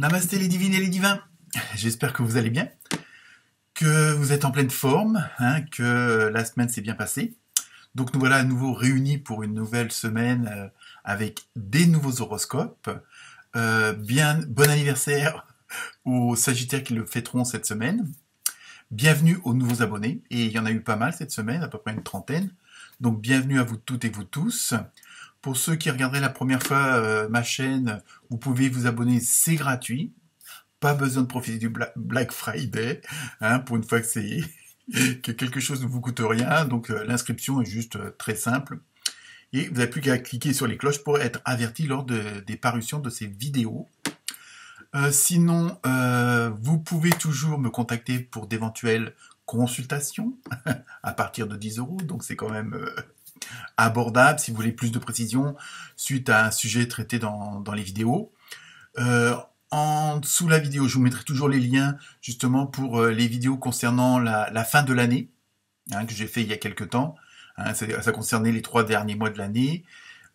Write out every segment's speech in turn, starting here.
Namasté les divines et les divins, j'espère que vous allez bien, que vous êtes en pleine forme, que la semaine s'est bien passée. Donc nous voilà à nouveau réunis pour une nouvelle semaine avec des nouveaux horoscopes. Bon anniversaire aux Sagittaires qui le fêteront cette semaine. Bienvenue aux nouveaux abonnés, et il y en a eu pas mal cette semaine, à peu près une trentaine. Donc bienvenue à vous toutes et vous tous. Pour ceux qui regarderaient la première fois ma chaîne, vous pouvez vous abonner, c'est gratuit. Pas besoin de profiter du Black Friday, pour une fois que c'est que quelque chose ne vous coûte rien. Donc l'inscription est juste très simple. Et vous n'avez plus qu'à cliquer sur les cloches pour être averti lors des parutions de ces vidéos. Sinon, vous pouvez toujours me contacter pour d'éventuelles consultations à partir de 10 €. Donc c'est quand même abordable si vous voulez plus de précision suite à un sujet traité dans les vidéos. En dessous de la vidéo, je vous mettrai toujours les liens justement pour les vidéos concernant la fin de l'année, que j'ai fait il y a quelques temps. Ça concernait les 3 derniers mois de l'année.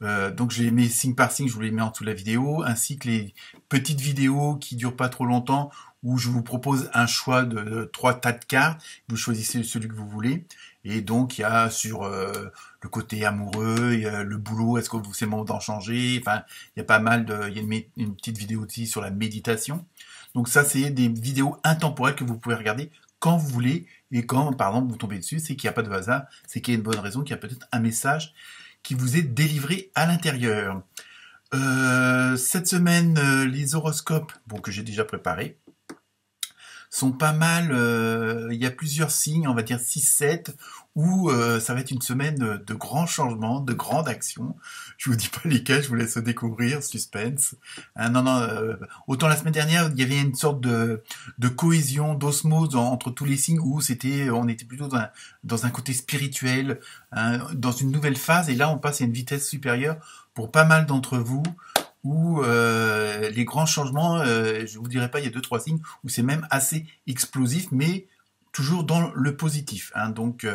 Donc je les mets signe par signe, je vous les mets en dessous de la vidéo, ainsi que les petites vidéos qui durent pas trop longtemps, où je vous propose un choix de 3 tas de cartes, vous choisissez celui que vous voulez, et donc il y a sur le côté amoureux, il y a le boulot, est-ce que c'est le moment d'en changer, enfin il y a pas mal il y a une petite vidéo aussi sur la méditation. Donc ça c'est des vidéos intemporelles que vous pouvez regarder quand vous voulez, et quand par exemple vous tombez dessus, c'est qu'il n'y a pas de hasard, c'est qu'il y a une bonne raison, qu'il y a peut-être un message qui vous est délivré à l'intérieur. Cette semaine, les horoscopes, que j'ai déjà préparés, sont pas mal. Il y a plusieurs signes, on va dire 6-7, où ça va être une semaine de grands changements, de grandes actions. Je vous dis pas lesquels, je vous laisse découvrir, suspense. Autant la semaine dernière, il y avait une sorte de cohésion, d'osmose entre tous les signes, où on était plutôt dans un côté spirituel, dans une nouvelle phase, et là on passe à une vitesse supérieure pour pas mal d'entre vous, où les grands changements, je vous dirais pas, il y a 2-3 signes où c'est même assez explosif, mais toujours dans le positif. Donc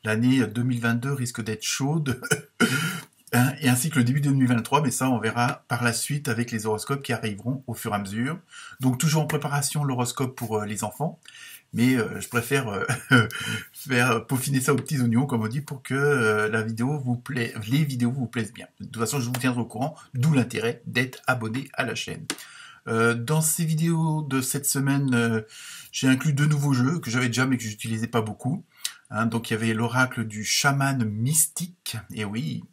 l'année 2022 risque d'être chaude, et ainsi que le début de 2023, mais ça on verra par la suite avec les horoscopes qui arriveront au fur et à mesure. Donc toujours en préparation l'horoscope pour les enfants, mais je préfère faire peaufiner ça aux petits oignons, comme on dit, pour que les vidéos vous plaisent bien. De toute façon, je vous tiendrai au courant, d'où l'intérêt d'être abonné à la chaîne. Dans ces vidéos de cette semaine, j'ai inclus 2 nouveaux jeux que j'avais déjà mais que j'utilisais pas beaucoup. Donc il y avait l'oracle du chaman mystique, et oui,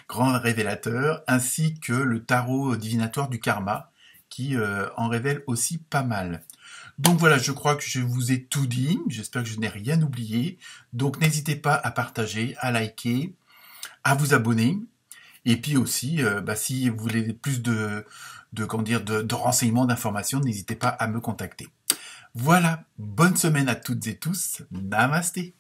grand révélateur, ainsi que le tarot divinatoire du karma, qui en révèle aussi pas mal. Donc voilà, je crois que je vous ai tout dit, j'espère que je n'ai rien oublié. Donc n'hésitez pas à partager, à liker, à vous abonner. Et puis aussi, si vous voulez plus de renseignements, d'informations, n'hésitez pas à me contacter. Voilà, bonne semaine à toutes et tous, namasté.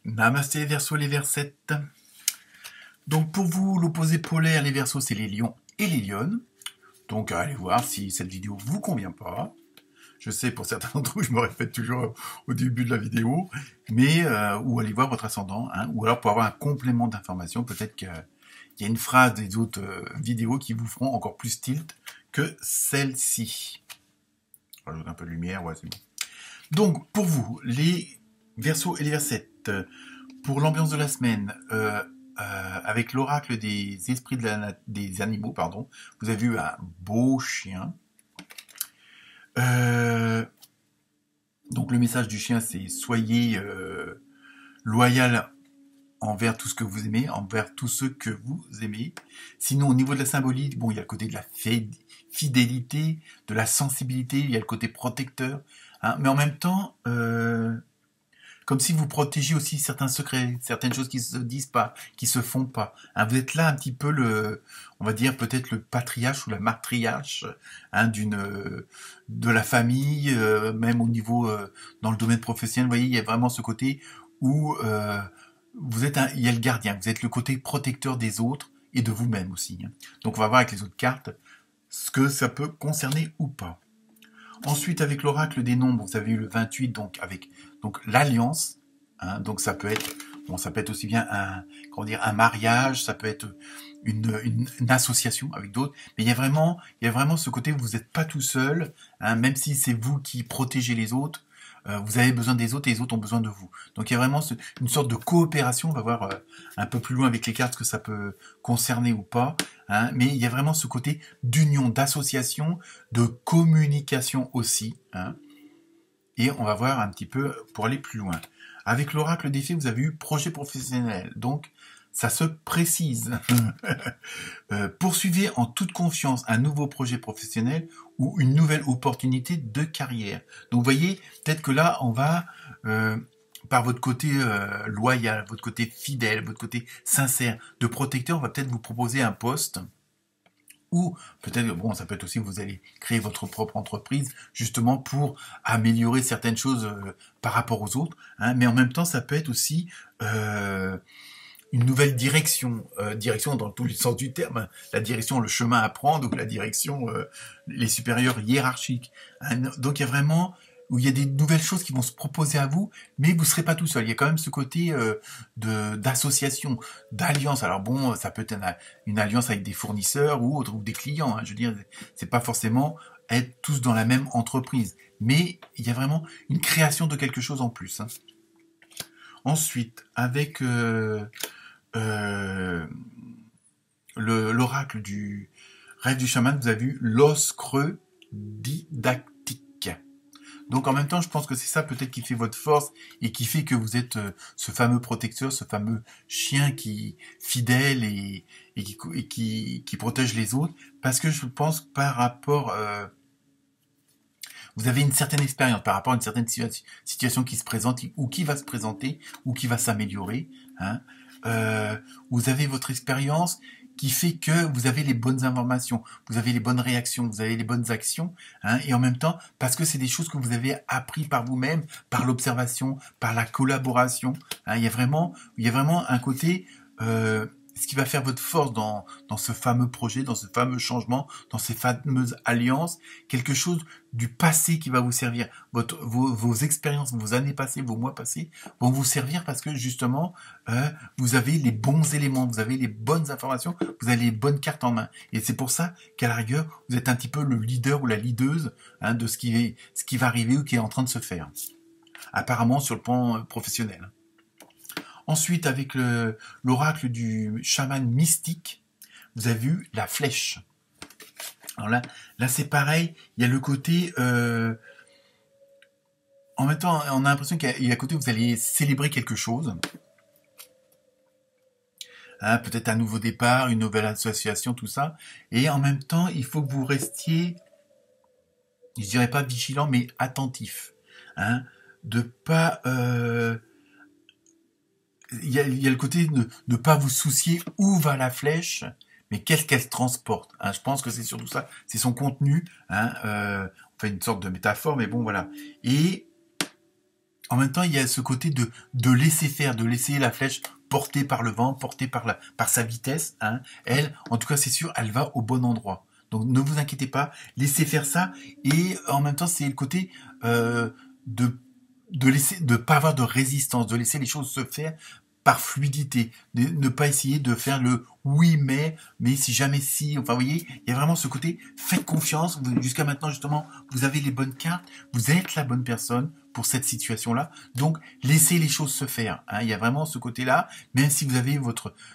Namasté les Verseaux, les Versettes. Donc pour vous, l'opposé polaire, les Verseaux, c'est les lions et les lionnes. Donc allez voir si cette vidéo vous convient pas. Je sais, pour certains d'entre vous, je me répète toujours au début de la vidéo, mais ou allez voir votre ascendant, ou alors pour avoir un complément d'information, peut-être qu'il y a une phrase des autres vidéos qui vous feront encore plus tilt que celle-ci. Je rajoute un peu de lumière, ouais, c'est bon. Donc, pour vous, les Verseaux et les Versettes, Pour l'ambiance de la semaine, avec l'oracle des esprits des animaux, pardon, vous avez vu un beau chien. Donc le message du chien, c'est soyez loyal envers tout ce que vous aimez, envers tous ceux que vous aimez. Sinon, au niveau de la symbolique, bon, il y a le côté de la fidélité, de la sensibilité, il y a le côté protecteur, hein, mais en même temps, comme si vous protégez aussi certains secrets, certaines choses qui se disent pas, qui se font pas. Hein, vous êtes là un petit peu on va dire peut-être le patriarche ou la matriarche, hein, de la famille, même au niveau dans le domaine professionnel. Vous voyez, il y a vraiment ce côté où il y a le gardien, vous êtes le côté protecteur des autres et de vous-même aussi. Hein. Donc on va voir avec les autres cartes ce que ça peut concerner ou pas. Ensuite, avec l'oracle des nombres, vous avez eu le 28, donc avec l'alliance. Hein, donc ça peut être aussi bien un mariage, ça peut être une association avec d'autres. Mais il y a vraiment ce côté où vous n'êtes pas tout seul, hein, même si c'est vous qui protégez les autres. Vous avez besoin des autres et les autres ont besoin de vous. Donc il y a vraiment une sorte de coopération. On va voir un peu plus loin avec les cartes ce que ça peut concerner ou pas. Hein, mais il y a vraiment ce côté d'union, d'association, de communication aussi. Hein, et on va voir un petit peu pour aller plus loin. Avec l'oracle des fées, vous avez eu projet professionnel. Donc ça se précise. Poursuivez en toute confiance un nouveau projet professionnel ou une nouvelle opportunité de carrière. Donc vous voyez, peut-être que là, on va, par votre côté loyal, votre côté fidèle, votre côté sincère, de protecteur, on va peut-être vous proposer un poste. Ou peut-être, bon, ça peut être aussi que vous allez créer votre propre entreprise, justement pour améliorer certaines choses par rapport aux autres. Hein, mais en même temps, ça peut être aussi une nouvelle direction, direction dans tous les sens du terme, hein, la direction, le chemin à prendre, ou la direction, les supérieurs hiérarchiques. Hein, donc il y a vraiment, où il y a des nouvelles choses qui vont se proposer à vous, mais vous ne serez pas tout seul. Il y a quand même ce côté d'association, d'alliance. Alors bon, ça peut être une alliance avec des fournisseurs ou des clients. Hein, je veux dire, c'est pas forcément être tous dans la même entreprise, mais il y a vraiment une création de quelque chose en plus. Hein. Ensuite, avec l'oracle du rêve du chaman, vous avez vu l'os creux didactique. Donc en même temps, je pense que c'est ça peut-être qui fait votre force et qui fait que vous êtes ce fameux protecteur, ce fameux chien qui fidèle et qui protège les autres. Parce que je pense par rapport... vous avez une certaine expérience par rapport à une certaine situation qui se présente ou qui va se présenter ou qui va s'améliorer. Hein. Vous avez votre expérience qui fait que vous avez les bonnes informations, vous avez les bonnes réactions, vous avez les bonnes actions, hein, et en même temps, parce que c'est des choses que vous avez appris par vous-même, par l'observation, par la collaboration. Hein, il y a vraiment un côté... ce qui va faire votre force dans ce fameux projet, dans ce fameux changement, dans ces fameuses alliances, quelque chose du passé qui va vous servir. Vos expériences, vos années passées, vos mois passés vont vous servir parce que justement, vous avez les bons éléments, vous avez les bonnes informations, vous avez les bonnes cartes en main. Et c'est pour ça qu'à la rigueur, vous êtes un petit peu le leader ou la leaduse, hein, de ce qui va arriver ou qui est en train de se faire. Apparemment sur le plan professionnel. Ensuite, avec l'oracle du chaman mystique, vous avez vu la flèche. Alors là c'est pareil, il y a le côté... en même temps, on a l'impression qu'il y a le côté où vous allez célébrer quelque chose. Hein, peut-être un nouveau départ, une nouvelle association, tout ça. Et en même temps, il faut que vous restiez, je dirais pas vigilant, mais attentif. Hein, de pas... il y a le côté de ne pas vous soucier où va la flèche, mais qu'est-ce qu'elle transporte. Hein, je pense que c'est surtout ça, c'est son contenu. Hein, on fait une sorte de métaphore, mais bon, voilà. Et en même temps, il y a ce côté de laisser faire, de laisser la flèche portée par le vent, portée par sa vitesse. Hein. Elle, en tout cas, c'est sûr, elle va au bon endroit. Donc ne vous inquiétez pas, laissez faire ça. Et en même temps, c'est le côté de pas avoir de résistance, de laisser les choses se faire par fluidité, de ne pas essayer de faire le oui mais si jamais si, enfin vous voyez, il y a vraiment ce côté, faites confiance, jusqu'à maintenant justement, vous avez les bonnes cartes, vous êtes la bonne personne pour cette situation-là. Donc, laissez les choses se faire. Hein. Il y a vraiment ce côté-là, même si vous avez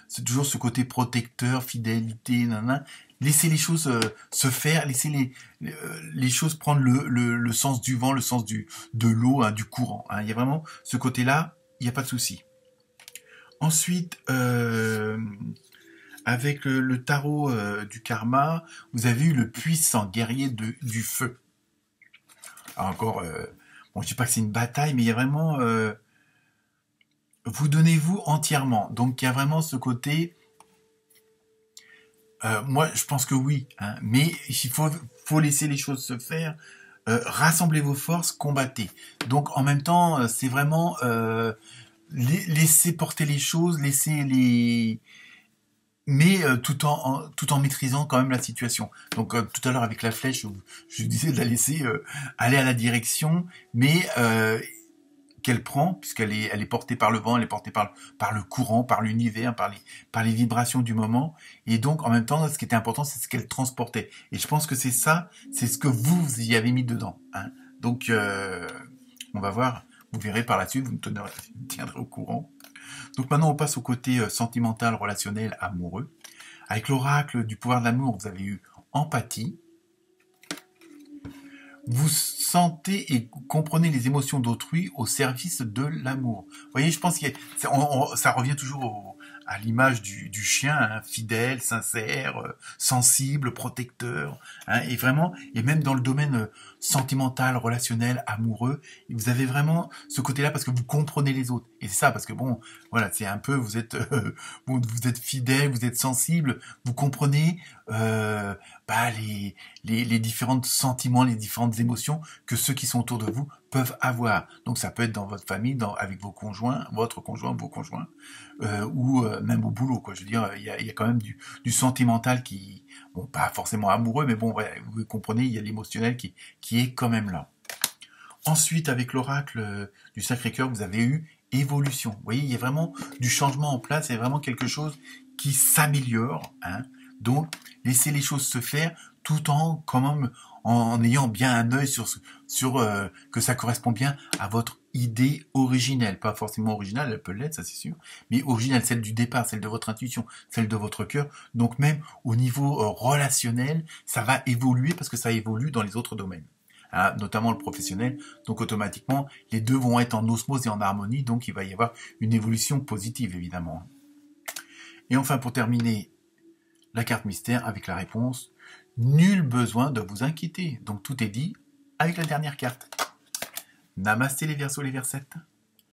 c'est toujours ce côté protecteur, fidélité, nanana. Laissez les choses se faire, laissez les choses prendre le sens du vent, le sens de l'eau, hein, du courant. Hein. Il y a vraiment ce côté-là, il n'y a pas de souci. Ensuite, avec le tarot du karma, vous avez eu le puissant guerrier du feu. Alors encore, bon, je dis pas que c'est une bataille, mais il y a vraiment... vous donnez-vous entièrement. Donc il y a vraiment ce côté... moi, je pense que oui, hein, mais il faut laisser les choses se faire. Rassemblez vos forces, combattez. Donc en même temps, c'est vraiment... laisser porter les choses, mais tout en maîtrisant quand même la situation. Donc tout à l'heure avec la flèche, je disais de la laisser aller à la direction, mais qu'elle prend, puisqu'elle est portée par le vent, elle est portée par le courant, par l'univers, par les vibrations du moment. Et donc en même temps, ce qui était important, c'est ce qu'elle transportait. Et je pense que c'est ça, c'est ce que vous y avez mis dedans. Hein. Donc on va voir. Vous verrez par la suite, vous me tiendrez au courant. Donc maintenant, on passe au côté sentimental, relationnel, amoureux. Avec l'oracle du pouvoir de l'amour, vous avez eu empathie. Vous sentez et comprenez les émotions d'autrui au service de l'amour. Vous voyez, je pense que ça revient toujours à l'image du chien, hein, fidèle, sincère, sensible, protecteur. Hein, et vraiment, et même dans le domaine sentimental, relationnel, amoureux, vous avez vraiment ce côté-là parce que vous comprenez les autres. Et c'est ça, parce que bon, voilà, c'est un peu, vous êtes fidèle, vous êtes sensible, vous comprenez les différents sentiments, les différentes émotions que ceux qui sont autour de vous peuvent avoir. Donc ça peut être dans votre famille, avec vos conjoints, vos conjoints, ou même au boulot, quoi. Je veux dire, il y a quand même du sentimental qui, bon, pas forcément amoureux, mais bon, ouais, vous comprenez, il y a l'émotionnel qui est quand même là. Ensuite, avec l'oracle du Sacré-Cœur, vous avez eu évolution. Vous voyez, il y a vraiment du changement en place, il y a vraiment quelque chose qui s'améliore. Hein. Donc, laissez les choses se faire tout en ayant bien un œil sur que ça correspond bien à votre idée originelle. Pas forcément originale, elle peut l'être, ça c'est sûr, mais originale, celle du départ, celle de votre intuition, celle de votre cœur. Donc même au niveau relationnel, ça va évoluer parce que ça évolue dans les autres domaines. Hein, notamment le professionnel, donc automatiquement, les deux vont être en osmose et en harmonie, donc il va y avoir une évolution positive, évidemment. Et enfin, pour terminer, la carte mystère avec la réponse, nul besoin de vous inquiéter. Donc tout est dit avec la dernière carte. Namasté les Verseaux, les Versettes.